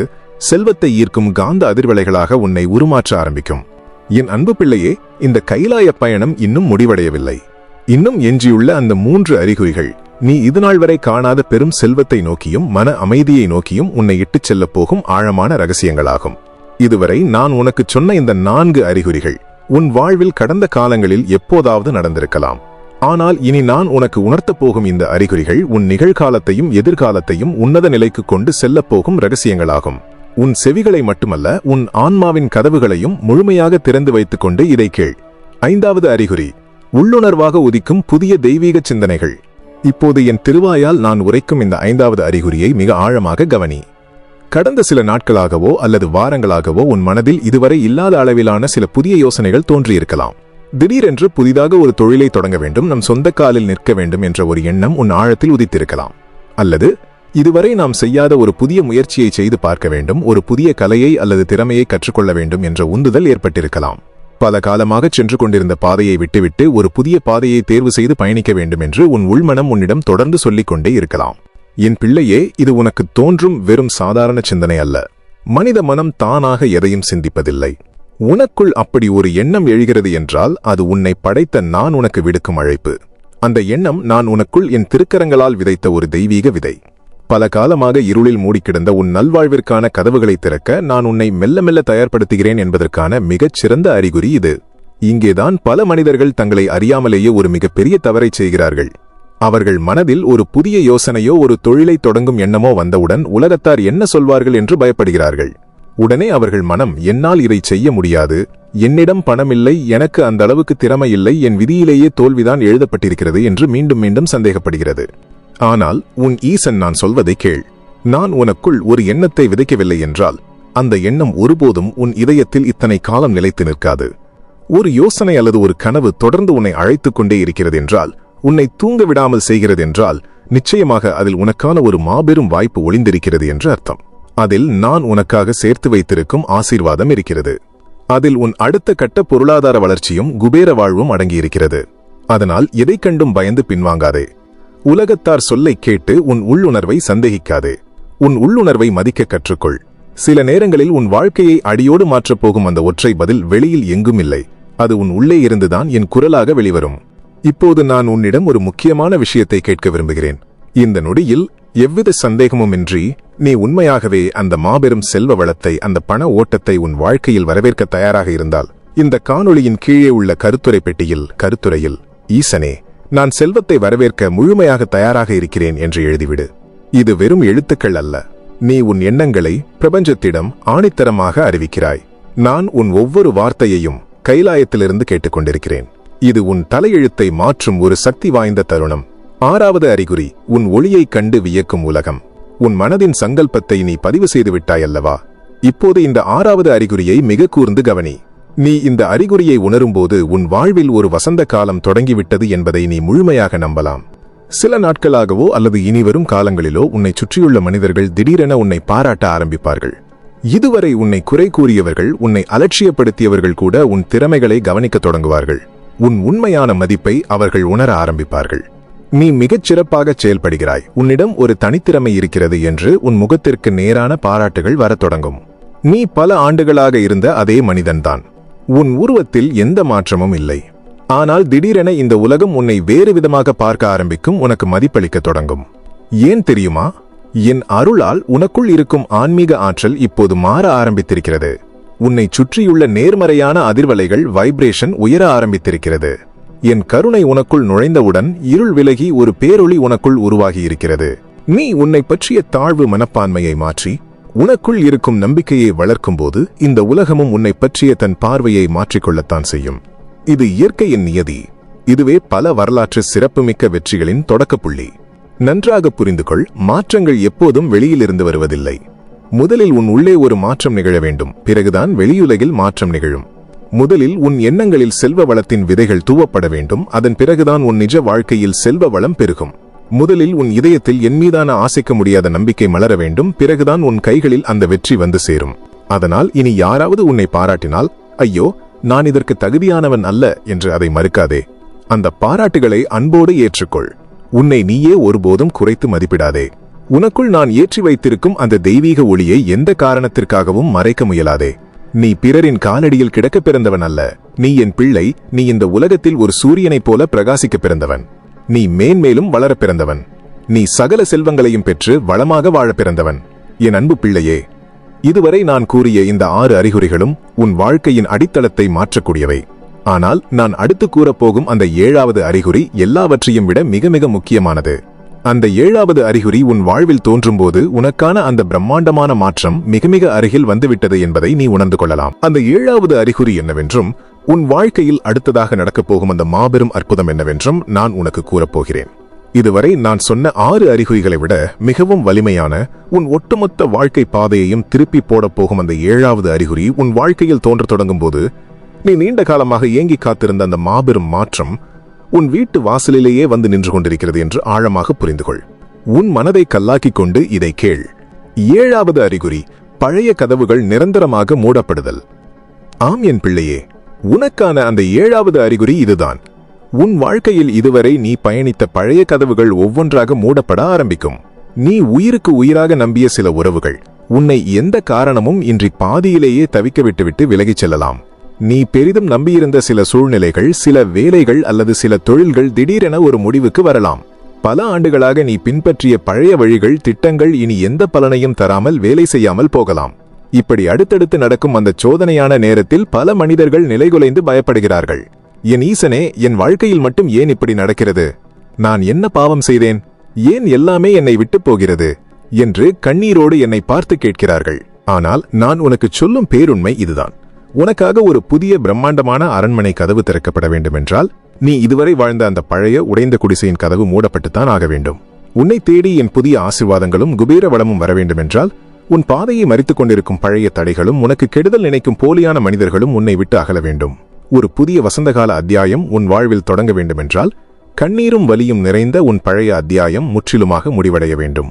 செல்வத்தை ஈர்க்கும் காந்த அதிர்வலைகளாக உன்னை உருமாற்ற ஆரம்பிக்கும். என் அன்பு பிள்ளையே, இந்த கைலாய பயணம் இன்னும் முடிவடையவில்லை. இன்னும் எஞ்சியுள்ள அந்த 3 அறிகுறிகள் நீ இதுநாள் வரை காணாத பெரும் செல்வத்தை நோக்கியும் மன அமைதியை நோக்கியும் உன்னை இட்டுச் செல்லப் போகும் ஆழமான ரகசியங்களாகும். இதுவரை நான் உனக்கு சொன்ன இந்த 4 அறிகுறிகள் உன் வாழ்வில் கடந்த காலங்களில் எப்போதாவது நடந்திருக்கலாம். ஆனால் இனி நான் உனக்கு உணர்த்தப் போகும் இந்த அறிகுறிகள் உன் நிகழ்காலத்தையும் எதிர்காலத்தையும் உன்னத நிலைக்கு கொண்டு செல்லப் போகும் ரகசியங்களாகும். உன் செவிகளை மட்டுமல்ல, உன் ஆன்மாவின் கதவுகளையும் முழுமையாக திறந்து வைத்துக் கொண்டு இதை கேள். 5வது அறிகுறி, உள்ளுணர்வாக உதிக்கும் புதிய தெய்வீக சிந்தனைகள். இப்போது என் திருவாயால் நான் உரைக்கும் இந்த 5வது அறிகுறியை மிக ஆழமாக கவனி. கடந்த சில நாட்களாகவோ அல்லது வாரங்களாகவோ உன் மனதில் இதுவரை இல்லாத அளவிலான சில புதிய யோசனைகள் தோன்றியிருக்கலாம். திடீரென்று புதிதாக ஒரு தொழிலை தொடங்க வேண்டும், நம் சொந்த காலில் நிற்க வேண்டும் என்ற ஒரு எண்ணம் உன் ஆழத்தில் உதித்திருக்கலாம். அல்லது இதுவரை நாம் செய்யாத ஒரு புதிய முயற்சியை செய்து பார்க்க வேண்டும், ஒரு புதிய கலையை அல்லது திறமையை கற்றுக்கொள்ள வேண்டும் என்ற உந்துதல் ஏற்பட்டிருக்கலாம். பல காலமாக சென்று கொண்டிருந்த பாதையை விட்டுவிட்டு ஒரு புதிய பாதையை தேர்வு செய்து பயணிக்க வேண்டும் என்று உன் உள்மனம் உன்னிடம் தொடர்ந்து சொல்லிக் கொண்டே இருக்கலாம். என் பிள்ளையே, இது உனக்கு தோன்றும் வெறும் சாதாரண சிந்தனை அல்ல. மனித மனம் தானாக எதையும் சிந்திப்பதில்லை. உனக்குள் அப்படி ஒரு எண்ணம் எழுகிறது என்றால் அது உன்னை படைத்த நான் உனக்கு விடுக்கும் அழைப்பு. அந்த எண்ணம் நான் உனக்குள் என் திருக்கரங்களால் விதைத்த ஒரு தெய்வீக விதை. பல காலமாக இருளில் மூடிக்கிடந்த உன் நல்வாழ்விற்கான கதவுகளை திறக்க நான் உன்னை மெல்ல மெல்ல தயார்படுத்துகிறேன் என்பதற்கான மிகச் சிறந்த அறிகுறி இது. இங்கேதான் பல மனிதர்கள் தங்களை அறியாமலேயே ஒரு மிகப்பெரிய தவறை செய்கிறார்கள். அவர்கள் மனதில் ஒரு புதிய யோசனையோ ஒரு தொழிலை தொடங்கும் எண்ணமோ வந்தவுடன் உலகத்தார் என்ன சொல்வார்கள் என்று பயப்படுகிறார்கள். உடனே அவர்கள் மனம், என்னால் இதை செய்ய முடியாது, என்னிடம் பணமில்லை, எனக்கு அந்த அளவுக்கு திறமை இல்லை, என் விதியிலேயே தோல்விதான் எழுதப்பட்டிருக்கிறது என்று மீண்டும் மீண்டும் சந்தேகப்படுகிறது. ஆனால் உன் ஈசன் நான் சொல்வதை கேள். நான் உனக்குள் ஒரு எண்ணத்தை விதைக்கவில்லை என்றால் அந்த எண்ணம் ஒருபோதும் உன் இதயத்தில் இத்தனை காலம் நிலைத்து நிற்காது. ஒரு யோசனை அல்லது ஒரு கனவு தொடர்ந்து உன்னை அழைத்துக் கொண்டே இருக்கிறது என்றால், உன்னை தூங்க விடாமல் செய்கிறது என்றால், நிச்சயமாக அதில் உனக்கான ஒரு மாபெரும் வாய்ப்பு ஒளிந்திருக்கிறது என்று அர்த்தம். அதில் நான் உனக்காக சேர்த்து வைத்திருக்கும் ஆசீர்வாதம் இருக்கிறது. அதில் உன் அடுத்த கட்ட பொருளாதார வளர்ச்சியும் குபேர வாழ்வும் அடங்கியிருக்கிறது. அதனால் எதை கண்டும் பயந்து பின்வாங்காதே. உலகத்தார் சொல்லை கேட்டு உன் உள்ளுணர்வை சந்தேகிக்காதே. உன் உள்ளுணர்வை மதிக்க கற்றுக்கொள். சில நேரங்களில் உன் வாழ்க்கையை அடியோடு மாற்றப் போகும் அந்த ஒற்றை பதில் வெளியில் எங்கும் இல்லை, அது உன் உள்ளே இருந்துதான் என் குரலாக வெளிவரும். இப்போது நான் உன்னிடம் ஒரு முக்கியமான விஷயத்தை கேட்க விரும்புகிறேன். இந்த நொடியில் எவ்வித சந்தேகமுமின்றி நீ உண்மையாகவே அந்த மாபெரும் செல்வ வளத்தை, அந்த பண ஓட்டத்தை உன் வாழ்க்கையில் வரவேற்க தயாராக இருந்தால், இந்த காணொளியின் கீழே உள்ள கருத்துரை பெட்டியில் கருத்துரையில் ஈசனே, நான் செல்வத்தை வரவேற்க முழுமையாக தயாராக இருக்கிறேன் என்று எழுதிவிடு. இது வெறும் எழுத்துக்கள் அல்ல. நீ உன் எண்ணங்களை பிரபஞ்சத்திடம் ஆணித்தரமாக அறிவிக்கிறாய். நான் உன் ஒவ்வொரு வார்த்தையையும் கைலாயத்திலிருந்து கேட்டுக்கொண்டிருக்கிறேன். இது உன் தலையெழுத்தை மாற்றும் ஒரு சக்தி வாய்ந்த தருணம். 6வது அறிகுறி, உன் ஒளியை கண்டு வியக்கும் உலகம். உன் மனதின் சங்கல்பத்தை நீ பதிவு செய்து விட்டாயல்லவா? இப்போது இந்த 6வது அறிகுறியை மிக கூர்ந்து கவனி. நீ இந்த அறிகுறியை உணரும்போது உன் வாழ்வில் ஒரு வசந்த காலம் தொடங்கிவிட்டது என்பதை நீ முழுமையாக நம்பலாம். சில நாட்களாகவோ அல்லது இனிவரும் காலங்களிலோ உன்னை சுற்றியுள்ள மனிதர்கள் திடீரென உன்னை பாராட்ட ஆரம்பிப்பார்கள். இதுவரை உன்னை குறை கூறியவர்கள், உன்னை அலட்சியப்படுத்தியவர்கள் கூட உன் திறமைகளை கவனிக்கத் தொடங்குவார்கள். உன் உண்மையான மதிப்பை அவர்கள் உணர ஆரம்பிப்பார்கள். நீ மிகச் சிறப்பாகச் செயல்படுகிறாய், உன்னிடம் ஒரு தனித்திறமை இருக்கிறது என்று உன் முகத்திற்கு நேரான பாராட்டுகள் வரத் தொடங்கும். நீ பல ஆண்டுகளாக இருந்த அதே மனிதன்தான். உன் உருவத்தில் எந்த மாற்றமும் இல்லை. ஆனால் திடீரென இந்த உலகம் உன்னை வேறு விதமாக பார்க்க ஆரம்பிக்கும், உனக்கு மதிப்பளிக்கத் தொடங்கும். ஏன் தெரியுமா? என் அருளால் உனக்குள் இருக்கும் ஆன்மீக ஆற்றல் இப்போது மாற ஆரம்பித்திருக்கிறது. உன்னை சுற்றியுள்ள நேர்மறையான அதிர்வலைகள் வைப்ரேஷன் உயர ஆரம்பித்திருக்கிறது. என் கருணை உனக்குள் நுழைந்தவுடன் இருள் விலகி ஒரு பேரொளி உனக்குள் உருவாகியிருக்கிறது. நீ உன்னை பற்றிய தாழ்வு மனப்பான்மையை மாற்றி உனக்குள் இருக்கும் நம்பிக்கையை வளர்க்கும்போது இந்த உலகமும் உன்னை பற்றிய தன் பார்வையை மாற்றிக்கொள்ளத்தான் செய்யும். இது இயற்கையின் நியதி. இதுவே பல வரலாற்று சிறப்புமிக்க வெற்றிகளின் தொடக்கப்புள்ளி. நன்றாக புரிந்துகொள், மாற்றங்கள் எப்போதும் வெளியிலிருந்து வருவதில்லை. முதலில் உன் உள்ளே ஒரு மாற்றம் நிகழ வேண்டும், பிறகுதான் வெளியுலகில் மாற்றம் நிகழும். முதலில் உன் எண்ணங்களில் செல்வ வளத்தின் விதைகள் தூவப்பட வேண்டும், அதன் பிறகுதான் உன் நிஜ வாழ்க்கையில் செல்வ வளம் பெருகும். முதலில் உன் இதயத்தில் என் மீதான ஆசைக்க முடியாத நம்பிக்கை மலர வேண்டும், பிறகுதான் உன் கைகளில் அந்த வெற்றி வந்து சேரும். அதனால் இனி யாராவது உன்னை பாராட்டினால், ஐயோ, நான் இதற்கு தகுதியானவன் அல்ல என்று அதை மறுக்காதே. அந்த பாராட்டுகளை அன்போடு ஏற்றுக்கொள். உன்னை நீயே ஒருபோதும் குறைத்து மதிப்பிடாதே. உனக்குள் நான் ஏற்றி வைத்திருக்கும் அந்த தெய்வீக ஒளியை எந்த காரணத்திற்காகவும் மறைக்க முயலாதே. நீ பிறரின் காலடியில் கிடக்க பிறந்தவன் அல்ல. நீ என் பிள்ளை. நீ இந்த உலகத்தில் ஒரு சூரியனைப் போல பிரகாசிக்க பிறந்தவன். நீ மேன்மேலும் வளர பிறந்தவன். நீ சகல செல்வங்களையும் பெற்று வளமாக வாழ பிறந்தவன். என் அன்பு பிள்ளையே, இதுவரை நான் கூறிய இந்த 6 அறிகுறிகளும் உன் வாழ்க்கையின் அடித்தளத்தை மாற்றக்கூடியவை. ஆனால் நான் அடுத்து கூறப்போகும் அந்த 7வது அறிகுறி எல்லாவற்றையும் விட மிக மிக முக்கியமானது. அந்த 7வது அறிகுறி உன் வாழ்வில் தோன்றும்போது உனக்கான அந்த பிரம்மாண்டமான மாற்றம் மிக மிக அருகில் வந்துவிட்டது என்பதை நீ உணர்ந்து கொள்ளலாம். அந்த 7வது அறிகுறி என்னவென்றும், உன் வாழ்க்கையில் அடுத்ததாக நடக்கப் போகும் அந்த மாபெரும் அற்புதம் என்னவென்றும் நான் உனக்கு கூறப்போகிறேன். இதுவரை நான் சொன்ன 6 அறிகுறிகளை விட மிகவும் வலிமையான, உன் ஒட்டுமொத்த வாழ்க்கை பாதையையும் திருப்பி போடப் போகும் அந்த 7வது அறிகுறி உன் வாழ்க்கையில் தோன்றத் தொடங்கும் போது நீ நீண்ட காலமாக ஏங்கி காத்திருந்த அந்த மாபெரும் மாற்றம் உன் வீட்டு வாசலிலேயே வந்து நின்று கொண்டிருக்கிறது என்று ஆழமாக புரிந்துகொள். உன் மனதை கல்லாக்கிக் கொண்டு இதை கேள். 7வது அறிகுறி, பழைய கதவுகள் நிரந்தரமாக மூடப்படுதல். ஆம் என் பிள்ளையே, உனக்கான அந்த 7வது அறிகுறி இதுதான். உன் வாழ்க்கையில் இதுவரை நீ பயணித்த பழைய கதவுகள் ஒவ்வொன்றாக மூடப்பட ஆரம்பிக்கும். நீ உயிருக்கு உயிராக நம்பிய சில உறவுகள் உன்னை எந்த காரணமும் இன்றி பாதியிலேயே தவிக்க விட்டுவிட்டு விலகிச் செல்லலாம். நீ பெரிதும் நம்பியிருந்த சில சூழ்நிலைகள், சில வேலைகள் அல்லது சில தொழில்கள் திடீரென ஒரு முடிவுக்கு வரலாம். பல ஆண்டுகளாக நீ பின்பற்றிய பழைய வழிகள், திட்டங்கள் இனி எந்த பலனையும் தராமல் வேலை செய்யாமல் போகலாம். இப்படி அடுத்தடுத்து நடக்கும் அந்த சோதனையான நேரத்தில் பல மனிதர்கள் நிலைகுலைந்து பயப்படுகிறார்கள். என் ஈசனே, என் வாழ்க்கையில் மட்டும் ஏன் இப்படி நடக்கிறது? நான் என்ன பாவம் செய்தேன்? ஏன் எல்லாமே என்னை விட்டு போகிறது என்று கண்ணீரோடு என்னை பார்த்து கேட்கிறார்கள். ஆனால் நான் உனக்கு சொல்லும் பேருண்மை இதுதான். உனக்காக ஒரு புதிய பிரம்மாண்டமான அரண்மனை கதவு திறக்கப்பட வேண்டுமென்றால் நீ இதுவரை வாழ்ந்த அந்த பழைய உடைந்த குடிசையின் கதவு மூடப்பட்டுத்தான் ஆக வேண்டும். உன்னை தேடி என் புதிய ஆசீர்வாதங்களும் குபேர வளமும் வர வேண்டுமென்றால் உன் பாதையை மறித்துக் கொண்டிருக்கும் பழைய தடைகளும், உனக்கு கெடுதல் நினைக்கும் போலியான மனிதர்களும் உன்னை விட்டு அகல வேண்டும். ஒரு புதிய வசந்தகால அத்தியாயம் உன் வாழ்வில் தொடங்க வேண்டுமென்றால் கண்ணீரும் வலியும் நிறைந்த உன் பழைய அத்தியாயம் முற்றிலுமாக முடிவடைய வேண்டும்.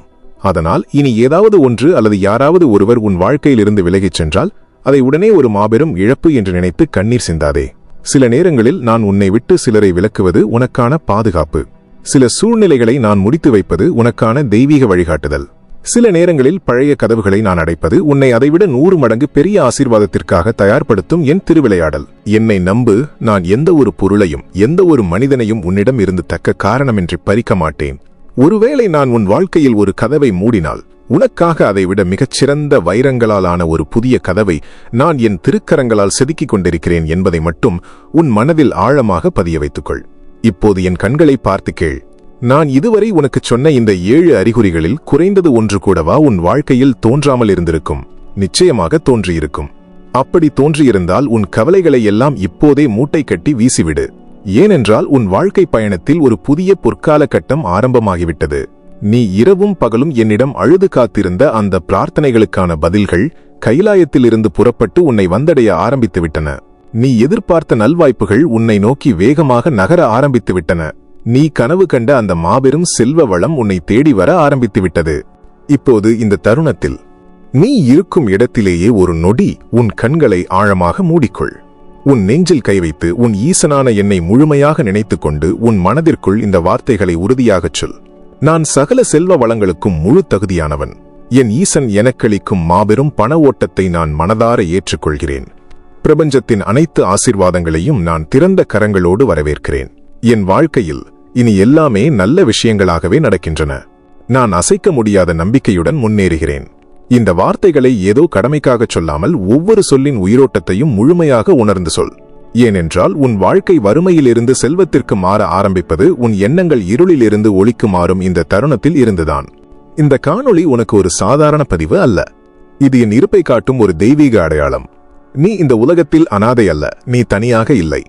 அதனால் இனி ஏதாவது ஒன்று அல்லது யாராவது ஒருவர் உன் வாழ்க்கையிலிருந்து விலகிச் சென்றால் அதை உடனே ஒரு மாபெரும் இழப்பு என்று நினைத்து கண்ணீர் சிந்தாதே. சில நேரங்களில் நான் உன்னை விட்டு சிலரை விலக்குவது உனக்கான பாதுகாப்பு. சில சூழ்நிலைகளை நான் முடித்து வைப்பது உனக்கான தெய்வீக வழிகாட்டுதல். சில நேரங்களில் பழைய கதவுகளை நான் அடைப்பது உன்னை அதைவிட 100 மடங்கு பெரிய ஆசீர்வாதத்திற்காக தயார்படுத்தும் என் திருவிளையாடல். என்னை நம்பு, நான் எந்த ஒரு பொருளையும் எந்த ஒரு மனிதனையும் உன்னிடம் இருந்து தக்க காரணமின்றி பறிக்க மாட்டேன். ஒருவேளை நான் உன் வாழ்க்கையில் ஒரு கதவை மூடினால் உனக்காக அதைவிட மிகச்சிறந்த வைரங்களாலான ஒரு புதிய கதவை நான் என் திருக்கரங்களால் செதுக்கிக் கொண்டிருக்கிறேன் என்பதை மட்டும் உன் மனதில் ஆழமாக பதிய வைத்துக்கொள். இப்போது என் கண்களை பார்த்து கேள். நான் இதுவரை உனக்கு சொன்ன இந்த 7 அறிகுறிகளில் குறைந்தது ஒன்று கூடவா உன் வாழ்க்கையில் தோன்றாமல் இருந்திருக்கும்? நிச்சயமாக தோன்றியிருக்கும். அப்படி தோன்றியிருந்தால் உன் கவலைகளை எல்லாம் இப்போதே மூட்டை கட்டி வீசிவிடு. ஏனென்றால் உன் வாழ்க்கை பயணத்தில் ஒரு புதிய பொற்கால கட்டம் ஆரம்பமாகிவிட்டது. நீ இரவும் பகலும் என்னிடம் அழுது காத்திருந்த அந்த பிரார்த்தனைகளுக்கான பதில்கள் கைலாயத்திலிருந்து புறப்பட்டு உன்னை வந்தடைய ஆரம்பித்து விட்டன. நீ எதிர்பார்த்த நல்வாய்ப்புகள் உன்னை நோக்கி வேகமாக நகர ஆரம்பித்து விட்டன. நீ கனவு கண்ட அந்த மாபெரும் செல்வ வளம் உன்னை தேடி வர ஆரம்பித்துவிட்டது. இப்போது இந்த தருணத்தில் நீ இருக்கும் இடத்திலேயே ஒரு நொடி உன் கண்களை ஆழமாக மூடிக்கொள். உன் நெஞ்சில் கை வைத்து உன் ஈசனான என்னை முழுமையாக நினைத்துக்கொண்டு உன் மனதிற்குள் இந்த வார்த்தைகளை உறுதியாகச் சொல். நான் சகல செல்வ வளங்களுக்கும் முழு தகுதியானவன். என் ஈசன் எனக்களிக்கும் மாபெரும் பண ஓட்டத்தை நான் மனதார ஏற்றுக்கொள்கிறேன். பிரபஞ்சத்தின் அனைத்து ஆசீர்வாதங்களையும் நான் திறந்த கரங்களோடு வரவேற்கிறேன். என் வாழ்க்கையில் இனி எல்லாமே நல்ல விஷயங்களாகவே நடக்கின்றன. நான் அசைக்க முடியாத நம்பிக்கையுடன் முன்னேறுகிறேன். இந்த வார்த்தைகளை ஏதோ கடமைக்காகச் சொல்லாமல் ஒவ்வொரு சொல்லின் உயிரோட்டத்தையும் முழுமையாக உணர்ந்து சொல். ஏனென்றால் உன் வாழ்க்கை வறுமையிலிருந்து செல்வத்திற்கு மாற ஆரம்பிப்பது உன் எண்ணங்கள் இருளிலிருந்து ஒளிக்கு மாறும் இந்த தருணத்தில் இருந்துதான். இந்த காணொளி உனக்கு ஒரு சாதாரண பதிவு அல்ல. இது என் இருப்பை காட்டும் ஒரு தெய்வீக அடையாளம். நீ இந்த உலகத்தில் அனாதை அல்ல. நீ தனியாக இல்லை.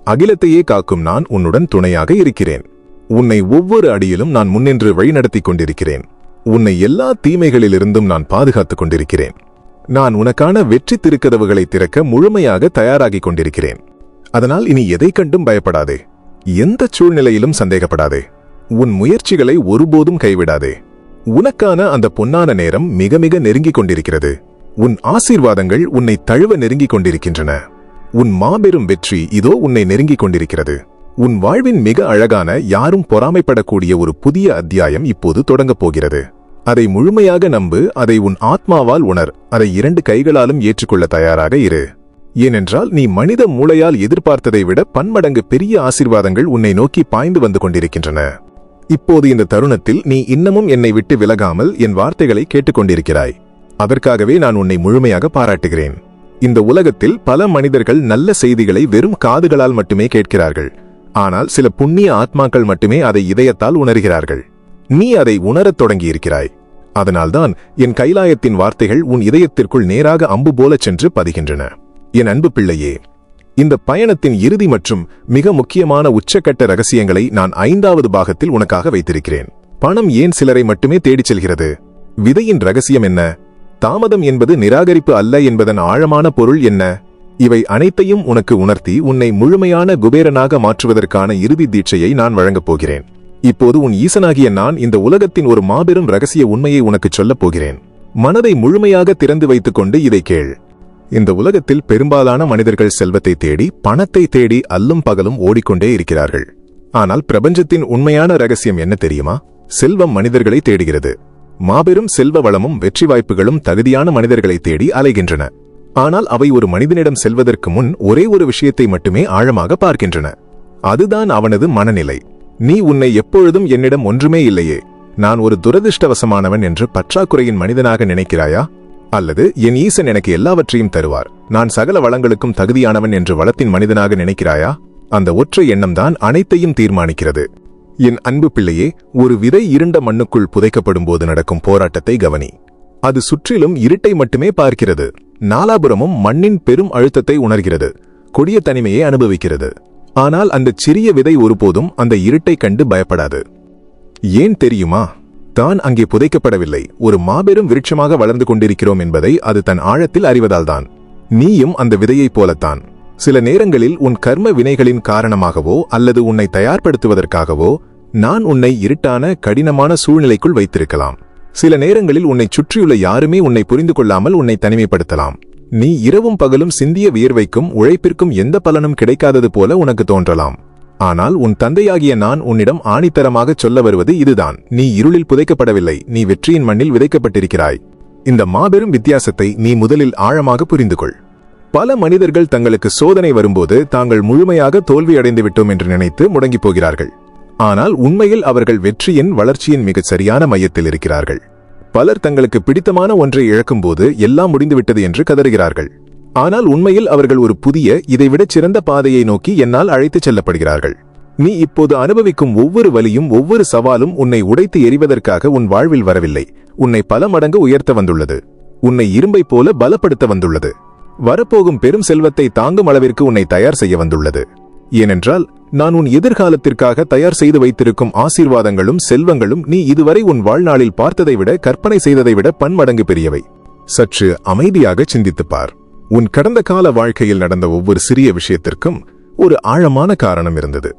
அகிலத்தையே காக்கும் நான் உன்னுடன் துணையாக இருக்கிறேன். உன்னை ஒவ்வொரு அடியிலும் நான் முன்னின்று வழிநடத்திக் கொண்டிருக்கிறேன். உன்னை எல்லா தீமைகளிலிருந்தும் நான் பாதுகாத்துக் கொண்டிருக்கிறேன். நான் உனக்கான வெற்றி திருக்கதவுகளை திறக்க முழுமையாக தயாராகிக் கொண்டிருக்கிறேன். அதனால் இனி எதை கண்டும் பயப்படாதே. எந்த சூழ்நிலையிலும் சந்தேகப்படாதே. உன் முயற்சிகளை ஒருபோதும் கைவிடாதே. உனக்கான அந்த பொன்னான நேரம் மிக மிக நெருங்கிக் கொண்டிருக்கிறது. உன் ஆசீர்வாதங்கள் உன்னை தழுவ நெருங்கிக் கொண்டிருக்கின்றன. உன் மாபெரும் வெற்றி இதோ உன்னை நெருங்கிக் கொண்டிருக்கிறது. உன் வாழ்வின் மிக அழகான, யாரும் பொறாமைப்படக்கூடிய ஒரு புதிய அத்தியாயம் இப்போது தொடங்கப் போகிறது. அதை முழுமையாக நம்பு. அதை உன் ஆத்மாவால் உணர். அதை 2 கைகளாலும் ஏற்றுக்கொள்ள தயாராக இரு. ஏனென்றால் நீ மனித மூளையால் எதிர்பார்த்ததை விட பன்மடங்கு பெரிய ஆசீர்வாதங்கள் உன்னை நோக்கி பாய்ந்து வந்து கொண்டிருக்கின்றன. இப்போது இந்த தருணத்தில் நீ இன்னமும் என்னை விட்டு விலகாமல் என் வார்த்தைகளை கேட்டுக்கொண்டிருக்கிறாய். அதற்காகவே நான் உன்னை முழுமையாக பாராட்டுகிறேன். இந்த உலகத்தில் பல மனிதர்கள் நல்ல செய்திகளை வெறும் காதுகளால் மட்டுமே கேட்கிறார்கள். ஆனால் சில புண்ணிய ஆத்மாக்கள் மட்டுமே அதை இதயத்தால் உணர்கிறார்கள். நீ அதை உணரத் தொடங்கியிருக்கிறாய். அதனால்தான் என் கைலாயத்தின் வார்த்தைகள் உன் இதயத்திற்குள் நேராக அம்பு போலச் சென்று பதிகின்றன. என் அன்பு பிள்ளையே, இந்த பயணத்தின் இறுதி மற்றும் மிக முக்கியமான உச்சக்கட்ட ரகசியங்களை நான் 5வது பாகத்தில் உனக்காக வைத்திருக்கிறேன். பணம் ஏன் சிலரை மட்டுமே தேடிச் செல்கிறது? விதையின் ரகசியம் என்ன? தாமதம் என்பது நிராகரிப்பு அல்ல என்பதன் ஆழமான பொருள் என்ன? இவை அனைத்தையும் உனக்கு உணர்த்தி உன்னை முழுமையான குபேரனாக மாற்றுவதற்கான இறுதி தீட்சையை நான் வழங்கப் போகிறேன். இப்போது உன் ஈசனாகிய நான் இந்த உலகத்தின் ஒரு மாபெரும் ரகசிய உண்மையை உனக்குச் சொல்லப் போகிறேன். மனதை முழுமையாக திறந்து வைத்துக் கொண்டு இதை கேள். இந்த உலகத்தில் பெரும்பாலான மனிதர்கள் செல்வத்தை தேடி, பணத்தை தேடி அல்லும் பகலும் ஓடிக்கொண்டே இருக்கிறார்கள். ஆனால் பிரபஞ்சத்தின் உண்மையான ரகசியம் என்ன தெரியுமா? செல்வம் மனிதர்களை தேடுகிறது. மாபெரும் செல்வ வளமும் வெற்றி வாய்ப்புகளும் தகுதியான மனிதர்களை தேடி அலைகின்றன. ஆனால் அவை ஒரு மனிதனிடம் செல்வதற்கு முன் ஒரே ஒரு விஷயத்தை மட்டுமே ஆழமாக பார்க்கின்றன. அதுதான் அவனது மனநிலை. நீ உன்னை எப்பொழுதும் என்னிடம் ஒன்றுமே இல்லையே, நான் ஒரு துரதிர்ஷ்டவசமானவன் என்று பற்றாக்குறையின் மனிதனாக நினைக்கிறாயா? அல்லது என் ஈசன் எனக்கு எல்லாவற்றையும் தருவார், நான் சகல வளங்களுக்கும் தகுதியானவன் என்று வளத்தின் மனிதனாக நினைக்கிறாயா? அந்த ஒற்றை எண்ணம்தான் அனைத்தையும் தீர்மானிக்கிறது. என் அன்பு பிள்ளையே, ஒரு விதை இருண்ட மண்ணுக்குள் புதைக்கப்படும் போது நடக்கும் போராட்டத்தை கவனி. அது சுற்றிலும் இருட்டை மட்டுமே பார்க்கிறது. நாலாபுரமும் மண்ணின் பெரும் அழுத்தத்தை உணர்கிறது. கொடிய தனிமையை அனுபவிக்கிறது. ஆனால் அந்த சிறிய விதை ஒருபோதும் அந்த இருட்டை கண்டு பயப்படாது. ஏன் தெரியுமா? தான் அங்கே புதைக்கப்படவில்லை, ஒரு மாபெரும் விருட்சமாக வளர்ந்து கொண்டிருக்கிறோம் என்பதை அது தன் ஆழத்தில் அறிவதால்தான். நீயும் அந்த விதையைப் போலத்தான். சில நேரங்களில் உன் கர்ம வினைகளின் காரணமாகவோ அல்லது உன்னை தயார்படுத்துவதற்காகவோ நான் உன்னை இருட்டான கடினமான சூழ்நிலைக்குள் வைத்திருக்கலாம். சில நேரங்களில் உன்னை சுற்றியுள்ள யாருமே உன்னை புரிந்து கொள்ளாமல் உன்னை தனிமைப்படுத்தலாம். நீ இரவும் பகலும் சிந்திய வியர்வைக்கும் உழைப்பிற்கும் எந்த பலனும் கிடைக்காதது போல உனக்கு தோன்றலாம். ஆனால் உன் தந்தையாகிய நான் உன்னிடம் ஆணித்தரமாக சொல்ல வருவது இதுதான்: நீ இருளில் புதைக்கப்படவில்லை, நீ வெற்றியின் மண்ணில் விதைக்கப்பட்டிருக்கிறாய். இந்த மாபெரும் வித்தியாசத்தை நீ முதலில் ஆழமாக புரிந்து கொள். பல மனிதர்கள் தங்களுக்கு சோதனை வரும்போது தாங்கள் முழுமையாக தோல்வியடைந்து விட்டோம் என்று நினைத்து முடங்கி போகிறார்கள். ஆனால் உண்மையில் அவர்கள் வெற்றியின் வளர்ச்சியின் மிகச் சரியான மையத்தில் இருக்கிறார்கள். பலர் தங்களுக்கு பிடித்தமான ஒன்றை இழக்கும்போது எல்லாம் முடிந்துவிட்டது என்று கதறுகிறார்கள். ஆனால் உண்மையில் அவர்கள் ஒரு புதிய, இதைவிட சிறந்த பாதையை நோக்கி என்னால் அழைத்துச் செல்லப்படுகிறார்கள். நீ இப்போது அனுபவிக்கும் ஒவ்வொரு வலியும் ஒவ்வொரு சவாலும் உன்னை உடைத்து எறிவதற்காக உன் வாழ்வில் வரவில்லை, உன்னை பல மடங்கு உயர்த்த வந்துள்ளது. உன்னை இரும்பை போல பலப்படுத்த வந்துள்ளது. வரப்போகும் பெரும் செல்வத்தை தாங்கும் அளவிற்கு உன்னை தயார் செய்ய வந்துள்ளது. ஏனென்றால் நான் உன் எதிர்காலத்திற்காக தயார் செய்து வைத்திருக்கும் ஆசீர்வாதங்களும் செல்வங்களும் நீ இதுவரை உன் வாழ்நாளில் பார்த்ததை விட, கற்பனை செய்ததை விட பன்மடங்கு பெரியவை. சற்று அமைதியாக சிந்தித்துப்பார். உன் கடந்த கால வாழ்க்கையில் நடந்த ஒவ்வொரு சிறிய விஷயத்திற்கும் ஒரு ஆழமான காரணம் இருந்தது.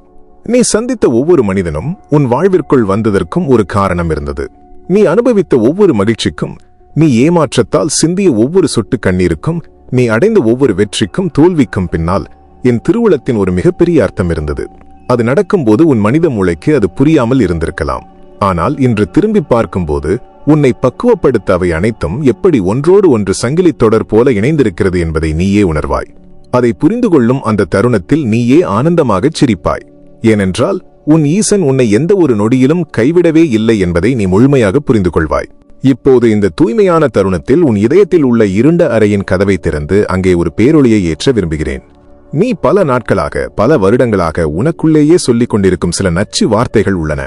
நீ சந்தித்த ஒவ்வொரு மனிதனும் உன் வாழ்விற்குள் வந்ததற்கும் ஒரு காரணம் இருந்தது. நீ அனுபவித்த ஒவ்வொரு மகிழ்ச்சிக்கும், நீ ஏமாற்றத்தால் சிந்திய ஒவ்வொரு சொட்டு கண்ணீருக்கும், நீ அடைந்த ஒவ்வொரு வெற்றிக்கும் தோல்விக்கும் பின்னால் என் திருவுளத்தின் ஒரு மிகப்பெரிய அர்த்தம் இருந்தது. அது நடக்கும்போது உன் மனித மூளைக்கு அது புரியாமல் இருந்திருக்கலாம். ஆனால் இன்று திரும்பி பார்க்கும்போது உன்னை பக்குவப்படுத்த அவை அனைத்தும் எப்படி ஒன்றோடு ஒன்று சங்கிலி தொடர் போல இணைந்திருக்கிறது என்பதை நீயே உணர்வாய். அதை புரிந்து கொள்ளும் அந்த தருணத்தில் நீயே ஆனந்தமாகச் சிரிப்பாய். ஏனென்றால் உன் ஈசன் உன்னை எந்த ஒரு நொடியிலும் கைவிடவே இல்லை என்பதை நீ முழுமையாக புரிந்து கொள்வாய். இப்போது இந்த தூய்மையான தருணத்தில் உன் இதயத்தில் உள்ள இருண்ட அறையின் கதவை திறந்து அங்கே ஒரு பேரொளியை ஏற்ற விரும்புகிறேன். நீ பல நாட்களாக, பல வருடங்களாக உனக்குள்ளேயே சொல்லிக் கொண்டிருக்கும் சில நச்சு வார்த்தைகள் உள்ளன.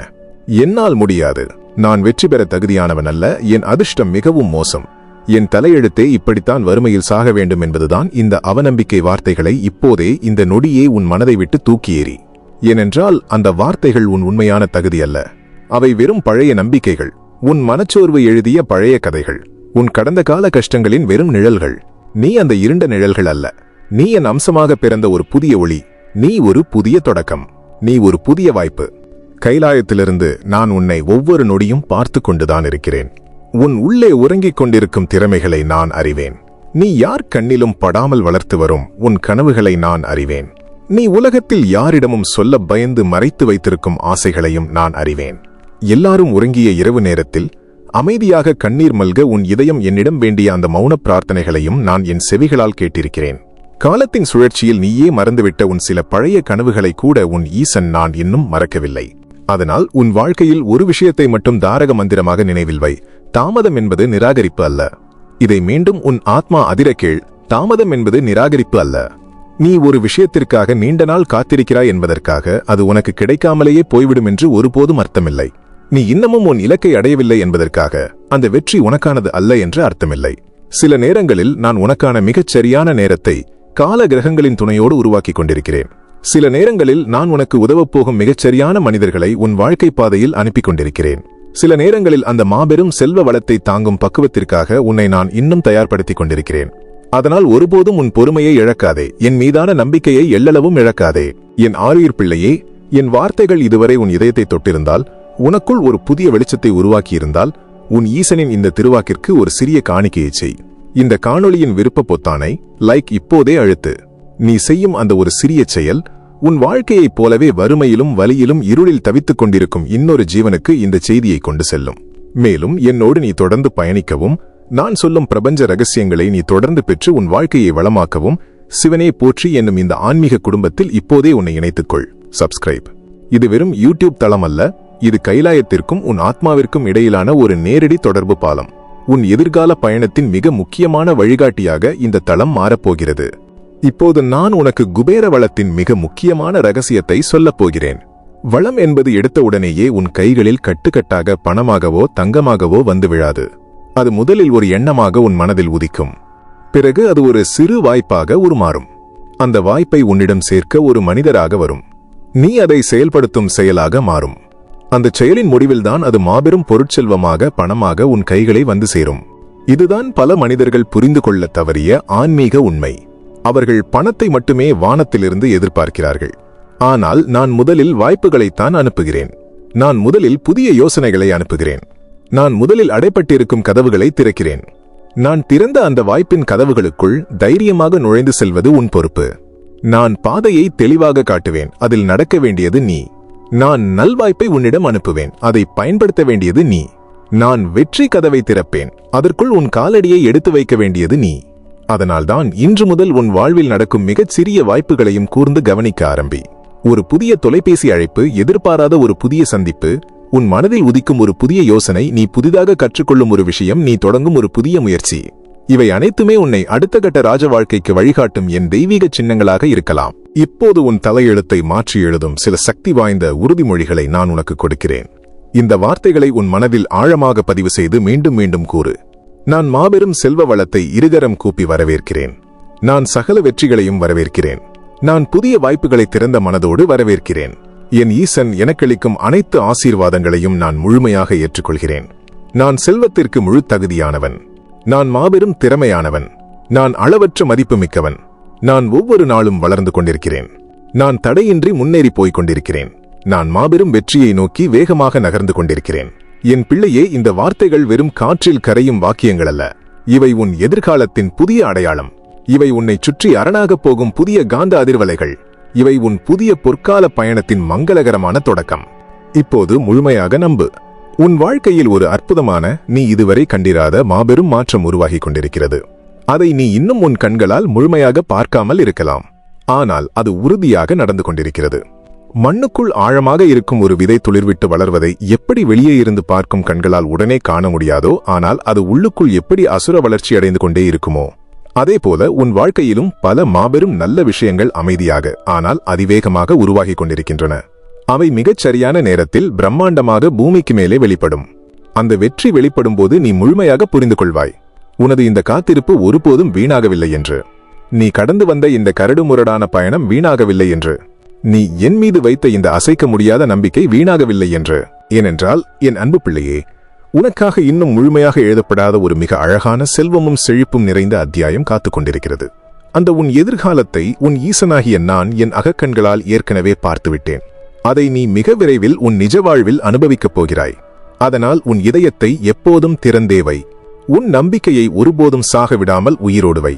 என்னால் முடியாது, நான் வெற்றி பெற தகுதியானவன் அல்ல, என் அதிர்ஷ்டம் மிகவும் மோசம், என் தலையெழுத்தே இப்படித்தான் வறுமையில் சாக வேண்டும் என்பதுதான். இந்த அவநம்பிக்கை வார்த்தைகளை இப்போதே, இந்த நொடியே உன் மனதை விட்டு தூக்கி எறி. ஏனென்றால் அந்த வார்த்தைகள் உன் உண்மையான தகுதி அல்ல. அவை வெறும் பழைய நம்பிக்கைகள், உன் மனச்சோர்வு எழுதிய பழைய கதைகள், உன் கடந்த கால கஷ்டங்களின் வெறும் நிழல்கள். நீ அந்த இருண்ட நிழல்கள் அல்ல. நீ என் அம்சமாக பிறந்த ஒரு புதிய ஒளி. நீ ஒரு புதிய தொடக்கம். நீ ஒரு புதிய வாய்ப்பு. கைலாயத்திலிருந்து நான் உன்னை ஒவ்வொரு நொடியும் பார்த்து கொண்டுதான் இருக்கிறேன். உன் உள்ளே உறங்கிக் கொண்டிருக்கும் திறமைகளை நான் அறிவேன். நீ யார் கண்ணிலும் படாமல் வளர்த்து வரும் உன் கனவுகளை நான் அறிவேன். நீ உலகத்தில் யாரிடமும் சொல்ல பயந்து மறைத்து வைத்திருக்கும் ஆசைகளையும் நான் அறிவேன். எல்லாரும் உறங்கிய இரவு நேரத்தில் அமைதியாக கண்ணீர் மல்க உன் இதயம் என்னிடம் வேண்டிய அந்த மௌன பிரார்த்தனைகளையும் நான் என் செவிகளால் கேட்டிருக்கிறேன். காலத்தின் சுழற்சியில் நீயே மறந்துவிட்ட உன் சில பழைய கனவுகளை கூட உன் ஈசன் நான் இன்னும் மறக்கவில்லை. அதனால் உன் வாழ்க்கையில் ஒரு விஷயத்தை மட்டும் தாரக மந்திரமாக நினைவில் வை. தாமதம் என்பது நிராகரிப்பு அல்ல. இதை மீண்டும் உன் ஆத்மா அதிர கேள். தாமதம் என்பது நிராகரிப்பு அல்ல. நீ ஒரு விஷயத்திற்காக நீண்ட நாள் காத்திருக்கிறாய் என்பதற்காக அது உனக்கு கிடைக்காமலேயே போய்விடும் என்று ஒருபோதும் அர்த்தமில்லை. நீ இன்னமும் உன் இலக்கை அடையவில்லை என்பதற்காக அந்த வெற்றி உனக்கானது அல்ல என்று அர்த்தமில்லை. சில நேரங்களில் நான் உனக்கான மிகச் சரியான நேரத்தை கால கிரகங்களின் துணையோடு உருவாக்கிக் கொண்டிருக்கிறேன். சில நேரங்களில் நான் உனக்கு உதவப்போகும் மிகச்சரியான மனிதர்களை உன் வாழ்க்கை பாதையில் அனுப்பி கொண்டிருக்கிறேன். சில நேரங்களில் அந்த மாபெரும் செல்வ வளத்தை தாங்கும் பக்குவத்திற்காக உன்னை நான் இன்னும் தயார்படுத்திக் கொண்டிருக்கிறேன். அதனால் ஒருபோதும் உன் பொறுமையை இழக்காதே. என் மீதான நம்பிக்கையை எள்ளளவும் இழக்காதே. என் ஆருயிர் பிள்ளையே, என் வார்த்தைகள் இதுவரை உன் இதயத்தை தொட்டிருந்தால், உனக்குள் ஒரு புதிய வெளிச்சத்தை உருவாக்கியிருந்தால், உன் ஈசனின் இந்த திருவாக்கிற்கு ஒரு சிறிய காணிக்கையை செய். இந்த காணொளியின் விருப்ப பொத்தானை லைக் இப்போதே அழுத்து. நீ செய்யும் அந்த ஒரு சிறிய செயல் உன் வாழ்க்கையைப் போலவே வறுமையிலும் வலியிலும் இருளில் தவித்துக் கொண்டிருக்கும் இன்னொரு ஜீவனுக்கு இந்த செய்தியை கொண்டு செல்லும். மேலும் என்னோடு நீ தொடர்ந்து பயணிக்கவும், நான் சொல்லும் பிரபஞ்ச ரகசியங்களை நீ தொடர்ந்து பெற்று உன் வாழ்க்கையை வளமாக்கவும் சிவனே போற்றி என்னும் இந்த ஆன்மீக குடும்பத்தில் இப்போதே உன்னை இணைத்துக்கொள். சப்ஸ்கிரைப். இது வெறும் யூடியூப் தளம் அல்ல. இது கைலாயத்திற்கும் உன் ஆத்மாவிற்கும் இடையிலான ஒரு நேரடி தொடர்பு பாலம். உன் எதிர்கால பயணத்தின் மிக முக்கியமான வழிகாட்டியாக இந்த தளம் மாறப்போகிறது. இப்போது நான் உனக்கு குபேர வளத்தின் மிக முக்கியமான ரகசியத்தை சொல்லப் போகிறேன். வளம் என்பது எடுத்தவுடனேயே உன் கைகளில் கட்டுக்கட்டாக பணமாகவோ தங்கமாகவோ வந்து விழாது. அது முதலில் ஒரு எண்ணமாக உன் மனதில் உதிக்கும். பிறகு அது ஒரு சிறு வாய்ப்பாக உருமாறும். அந்த வாய்ப்பை உன்னிடம் சேர்க்க ஒரு மனிதராக வரும். நீ அதை செயல்படுத்தும் செயலாக மாறும். அந்த செயலின் முடிவில்தான் அது மாபெரும் பொருட்செல்வமாக, பணமாக உன் கைகளை வந்து சேரும். இதுதான் பல மனிதர்கள் புரிந்து கொள்ள தவறிய ஆன்மீக உண்மை. அவர்கள் பணத்தை மட்டுமே வானத்திலிருந்து எதிர்பார்க்கிறார்கள். ஆனால் நான் முதலில் வாய்ப்புகளைத்தான் அனுப்புகிறேன். நான் முதலில் புதிய யோசனைகளை அனுப்புகிறேன். நான் முதலில் அடைப்பட்டிருக்கும் கதவுகளை திறக்கிறேன். நான் திறந்த அந்த வாய்ப்பின் கதவுகளுக்குள் தைரியமாக நுழைந்து செல்வது உன் பொறுப்பு. நான் பாதையை தெளிவாக காட்டுவேன். அதில் நடக்க வேண்டியது நீ. நான் நல்வாய்ப்பை உன்னிடம் அனுப்புவேன். அதை பயன்படுத்த வேண்டியது நீ. நான் வெற்றி கதவை திறப்பேன். அதற்குள் உன் காலடியை எடுத்து வைக்க வேண்டியது நீ. அதனால்தான் இன்று முதல் உன் வாழ்வில் நடக்கும் மிகச் சிறிய வாய்ப்புகளையும் கூர்ந்து கவனிக்க ஆரம்பி. ஒரு புதிய தொலைபேசி அழைப்பு, எதிர்பாராத ஒரு புதிய சந்திப்பு, உன் மனதில் உதிக்கும் ஒரு புதிய யோசனை, நீ புதிதாக கற்றுக்கொள்ளும் ஒரு விஷயம், நீ தொடங்கும் ஒரு புதிய முயற்சி, இவை அனைத்துமே உன்னை அடுத்த கட்ட ராஜ வாழ்க்கைக்கு வழிகாட்டும் என் தெய்வீக சின்னங்களாக இருக்கலாம். இப்போது உன் தலையெழுத்தை மாற்றி எழுதும் சில சக்தி வாய்ந்த உறுதிமொழிகளை நான் உனக்கு கொடுக்கிறேன். இந்த வார்த்தைகளை உன் மனதில் ஆழமாக பதிவு செய்து மீண்டும் மீண்டும் கூறு. நான் மாபெரும் செல்வ வளத்தை இருகரம் கூப்பி வரவேற்கிறேன். நான் சகல வெற்றிகளையும் வரவேற்கிறேன். நான் புதிய வாய்ப்புகளை திறந்த மனதோடு வரவேற்கிறேன். என் ஈசன் எனக்களிக்கும் அனைத்து ஆசீர்வாதங்களையும் நான் முழுமையாக ஏற்றுக்கொள்கிறேன். நான் செல்வத்திற்கு முழு தகுதியானவன். நான் மாபெரும் திறமையானவன். நான் அளவற்ற மதிப்புமிக்கவன். நான் ஒவ்வொரு நாளும் வளர்ந்து கொண்டிருக்கிறேன். நான் தடையின்றி முன்னேறி போய்க் கொண்டிருக்கிறேன். நான் மாபெரும் வெற்றியை நோக்கி வேகமாக நகர்ந்து கொண்டிருக்கிறேன். என் பிள்ளையே, இந்த வார்த்தைகள் வெறும் காற்றில் கரையும் வாக்கியங்கள் அல்ல. இவை உன் எதிர்காலத்தின் புதிய அடையாளம். இவை உன்னை சுற்றி அரணாகப் போகும் புதிய காந்த அதிர்வலைகள். இவை உன் புதிய பொற்கால பயணத்தின் மங்களகரமான தொடக்கம். இப்போது முழுமையாக நம்பு. உன் வாழ்க்கையில் ஒரு அற்புதமான, நீ இதுவரை கண்டிராத மாபெரும் மாற்றம் உருவாகிக் கொண்டிருக்கிறது. அதை நீ இன்னும் உன் கண்களால் முழுமையாக பார்க்காமல் இருக்கலாம். ஆனால் அது உறுதியாக நடந்து கொண்டிருக்கிறது. மண்ணுக்குள் ஆழமாக இருக்கும் ஒரு விதை துளிர்விட்டு வளர்வதை எப்படி வெளியே இருந்து பார்க்கும் கண்களால் உடனே காண முடியாதோ, ஆனால் அது உள்ளுக்குள் எப்படி அசுர வளர்ச்சி அடைந்து கொண்டே இருக்குமோ, அதேபோல உன் வாழ்க்கையிலும் பல மாபெரும் நல்ல விஷயங்கள் அமைதியாக ஆனால் அதிவேகமாக உருவாகிக் கொண்டிருக்கின்றன. அவை மிகச் சரியான நேரத்தில் பிரம்மாண்டமாக பூமிக்கு மேலே வெளிப்படும். அந்த வெற்றி வெளிப்படும் போது நீ முழுமையாக புரிந்து கொள்வாய், உனது இந்த காத்திருப்பு ஒருபோதும் வீணாகவில்லை என்று. நீ கடந்து வந்த இந்த கரடுமுரடான பயணம் வீணாகவில்லை என்று. நீ என் மீது வைத்த இந்த அசைக்க முடியாத நம்பிக்கை வீணாகவில்லை என்று. ஏனென்றால் என் அன்பு பிள்ளையே, உனக்காக இன்னும் முழுமையாக எழுதப்படாத ஒரு மிக அழகான செல்வமும் செழிப்பும் நிறைந்த அத்தியாயம் காத்துக் கொண்டிருக்கிறது. அந்த உன் எதிர்காலத்தை உன் ஈசனாகிய நான் என் அகக்கண்களால் ஏற்கனவே பார்த்துவிட்டேன். அதை நீ மிக விரைவில் உன் நிஜ வாழ்வில் அனுபவிக்கப் போகிறாய். அதனால் உன் இதயத்தை எப்போதும் திறந்தேவை. உன் நம்பிக்கையை ஒருபோதும் சாக விடாமல் உயிரோடு வை.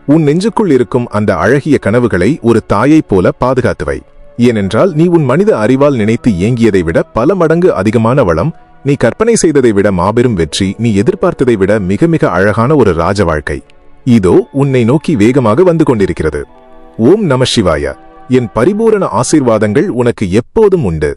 உன் நெஞ்சுக்குள் இருக்கும் அந்த அழகிய கனவுகளை ஒரு தாயைப் போல பாதுகாத்துவை. ஏனென்றால் நீ உன் மனித அறிவால் நினைத்து ஏங்கியதை விட பல மடங்கு அதிகமான வளம், நீ கற்பனை செய்ததை விட மாபெரும் வெற்றி, நீ எதிர்பார்த்ததை விட மிக மிக அழகான ஒரு ராஜ வாழ்க்கை இதோ உன்னை நோக்கி வேகமாக வந்து கொண்டிருக்கிறது. ஓம் நம சிவாய. என் பரிபூரண ஆசீர்வாதங்கள் உனக்கு எப்போதும் உண்டு.